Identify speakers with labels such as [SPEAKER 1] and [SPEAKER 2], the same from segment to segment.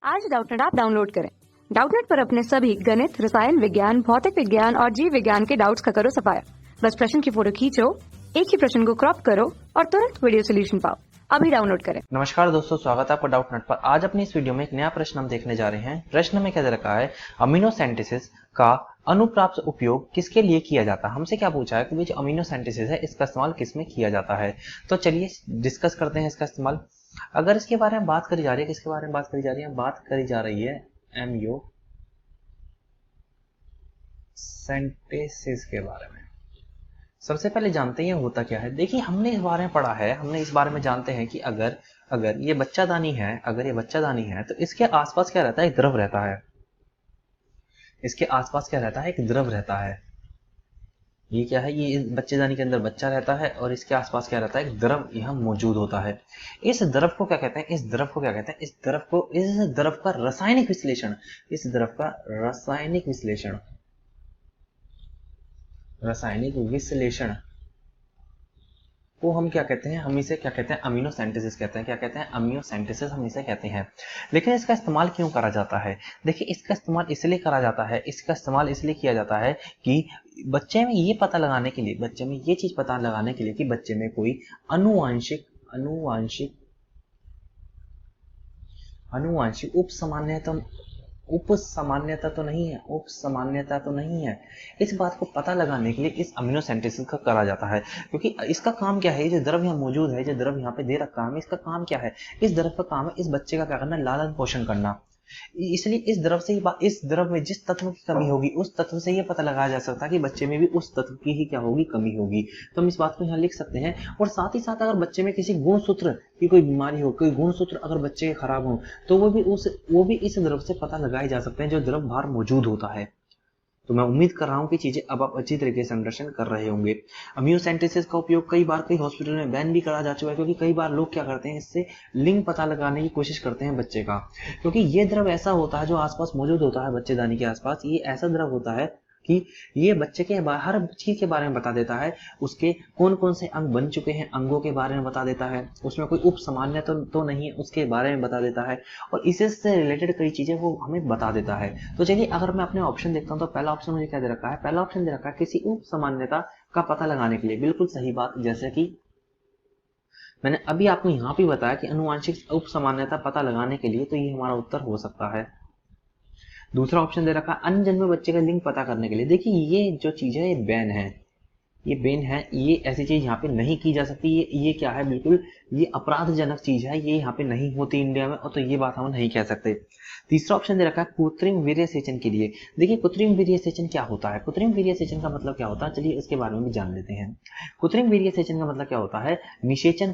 [SPEAKER 1] आज Doubtnut app download करें। Doubtnut पर अपने सभी गणित, रसायन विज्ञान, भौतिक विज्ञान और जीव विज्ञान के डाउट्स का करो सफाया। बस प्रश्न की फोटो खींचो, एक ही प्रश्न को क्रॉप करो और तुरंत वीडियो सोल्यूशन पाओ। अभी डाउनलोड करें।
[SPEAKER 2] नमस्कार दोस्तों, स्वागत है आपका डाउटनेट पर। आज अपनी इस वीडियो में एक नया प्रश्न हम देखने जा रहे हैं। प्रश्न में क्या दे रखा है, अमीनो सिंथेसिस का अनुप्राप्त उपयोग किसके लिए किया जाता है। हमसे क्या पूछा है कि जो अमीनो सिंथेसिस है इसका इस्तेमाल किस में किया जाता है। तो चलिए डिस्कस करते हैं इसका इस्तेमाल। अगर इसके बारे में बात करी जा रही है, किसके बारे में बात करी जा रही है, बात करी जा रही है एमिनो सिंथेसिस के बारे में। सबसे पहले जानते हैं होता क्या है। देखिए, हमने इस बारे में पढ़ा है, हमने इस बारे में जानते हैं कि अगर ये बच्चादानी है, तो इसके आसपास क्या रहता है, एक द्रव रहता है। इसके आसपास क्या रहता है, एक द्रव रहता है। ये क्या है, ये बच्चेदानी के अंदर बच्चा रहता है और इसके आसपास क्या रहता है, एक द्रव यहाँ मौजूद होता है। इस द्रव को क्या कहते हैं, इस द्रव का रासायनिक विश्लेषण को हम क्या कहते हैं, हम इसे क्या कहते हैं, अमीनो सिंथेसिस कहते हैं। क्या कहते हैं, अमीनो सिंथेसिस हम इसे कहते हैं। लेकिन इसका इस्तेमाल क्यों करा जाता है। देखिए, इसका इस्तेमाल इसलिए करा जाता है, इसका इस्तेमाल इसलिए किया जाता है कि बच्चे में ये पता लगाने के लिए, बच्चे में ये चीज पता लगाने के लिए कि बच्चे में कोई अनुवांशिक उपसामान्यता तो नहीं है। इस बात को पता लगाने के लिए इस अमीनो सिंथेसिस का करा जाता है। क्योंकि इसका काम क्या है, जो द्रव यहाँ मौजूद है, जो द्रव यहाँ पे दे रखा है, इसका काम क्या है, इस द्रव का काम है इस बच्चे का क्या करना, लालन पोषण करना। इसलिए इस द्रव में जिस तत्व की कमी होगी, उस तत्व से ये पता लगाया जा सकता है कि बच्चे में भी उस तत्व की ही क्या होगी, कमी होगी। तो हम इस बात को यहाँ लिख सकते हैं। और साथ ही साथ अगर बच्चे में किसी गुणसूत्र की कोई बीमारी हो, कोई गुणसूत्र अगर बच्चे के खराब हो, तो वो भी इस द्रव से पता लगाए जा सकते हैं, जो द्रव बाहर मौजूद होता है। तो मैं उम्मीद कर रहा हूं कि चीजें अब आप अच्छी तरीके से अंडरस्टैंड कर रहे होंगे। अमीनो सिंथेसिस का उपयोग कई हॉस्पिटल में बैन भी करा जा चुका है, क्योंकि कई बार लोग क्या करते हैं, इससे लिंग पता लगाने की कोशिश करते हैं बच्चे का। क्योंकि ये द्रव ऐसा होता है जो आसपास मौजूद होता है, बच्चेदानी के आसपास ये ऐसा द्रव होता है कि ये बच्चे के हर चीज के बारे में बता देता है। उसके कौन कौन से अंग बन चुके हैं, अंगों के बारे में बता देता है। उसमें कोई उप सामान्य तो नहीं है, उसके बारे में बता देता है। और इसी से रिलेटेड कई चीजें वो हमें बता देता है। तो चलिए, अगर मैं अपने ऑप्शन देखता हूँ, तो पहला ऑप्शन मुझे क्या दे रखा है, पहला ऑप्शन दे रखा है किसी उप सामान्यता का पता लगाने के लिए। बिल्कुल सही बात, जैसे कि मैंने अभी आपको यहाँ पे बताया कि अनुवांशिक उप सामान्यता पता लगाने के लिए, तो ये हमारा उत्तर हो सकता है। दूसरा ऑप्शन दे रखा है अनजन्मे बच्चे का लिंग पता करने के लिए। देखिए, ये जो चीज है, ये बैन है, ये ऐसी चीज यहाँ पे नहीं की जा सकती। ये क्या है, बिल्कुल ये अपराधजनक चीज है, ये यहाँ पे नहीं होती इंडिया में, और तो ये बात हम नहीं कह सकते। तीसरा ऑप्शन दे रखा है कृत्रिम वीर्य सेचन के लिए। देखिए, कृत्रिम वीर्य सेचन क्या होता है, कृत्रिम वीर्य सेचन का मतलब क्या होता है, चलिए इसके बारे में भी जान लेते हैं। कृत्रिम वीर्य सेचन का मतलब क्या होता है, निषेचन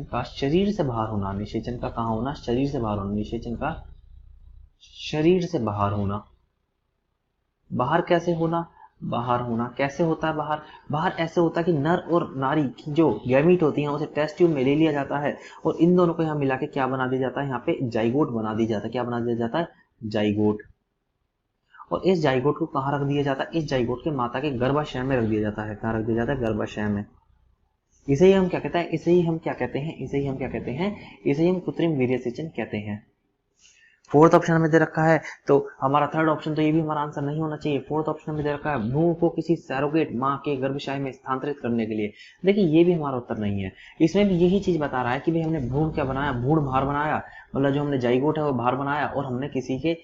[SPEAKER 2] का शरीर से बाहर होना। निषेचन का कहाँ होना, शरीर से बाहर होना। निषेचन का शरीर से बाहर होना। बाहर कैसे होना, बाहर होना कैसे होता है, बाहर ऐसे होता है कि नर और नारी की जो गैमीट होती हैं, उसे टेस्ट ट्यूब में ले लिया जाता है और इन दोनों को यहाँ मिला के क्या बना दिया जाता है, यहाँ पे जाइगोट बना दिया जाता है। क्या बना दिया जाता है, जाइगोट। और इस जाइगोट को कहाँ रख दिया जाता है, इस जाइगोट के माता के गर्भाशय में रख दिया जाता है। कहाँ रख दिया जाता है, गर्भाशय में। इसे ही हम क्या कहते हैं, इसे ही हम कृत्रिम वीर्य सेचन कहते हैं। फोर्थ ऑप्शन में दे रखा है, तो हमारा थर्ड ऑप्शन, तो ये भी हमारा आंसर नहीं होना चाहिए। फोर्थ ऑप्शन में दे रखा है भ्रूण को किसी सैरोगेट मां के गर्भाशय में स्थानांतरित करने के लिए। देखिए, ये भी हमारा उत्तर नहीं है। इसमें भी यही चीज बता रहा है कि भाई हमने भ्रूण क्या बनाया, भ्रूण बाहर बनाया, मतलब जो हमने जाइगोट है वो बाहर बनाया और हमने किसी के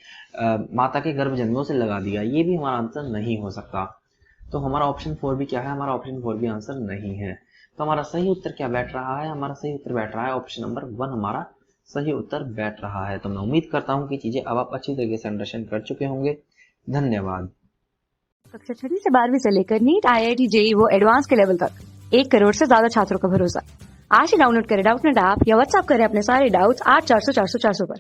[SPEAKER 2] माता के गर्भजंतुओं से लगा दिया। ये भी हमारा आंसर नहीं हो सकता। तो हमारा ऑप्शन 4 भी क्या है, हमारा ऑप्शन 4 भी आंसर नहीं है। तो हमारा सही उत्तर क्या बैठ रहा है, हमारा सही उत्तर बैठ रहा है ऑप्शन नंबर 1 हमारा सही उत्तर बैठ रहा है। तो मैं उम्मीद करता हूं कि चीजें अब आप अच्छी तरीके से अंडरस्टैंड कर चुके होंगे। धन्यवाद।
[SPEAKER 1] कक्षा 6 से 12वीं से लेकर नीट, IIT, JEE वो एडवांस के लेवल तक 1 करोड़ से ज्यादा छात्रों का भरोसा। आज ही डाउनलोड करें डाउटनेट ऐप या व्हाट्सएप करें अपने सारे डाउट्स 8400 400 400 पर।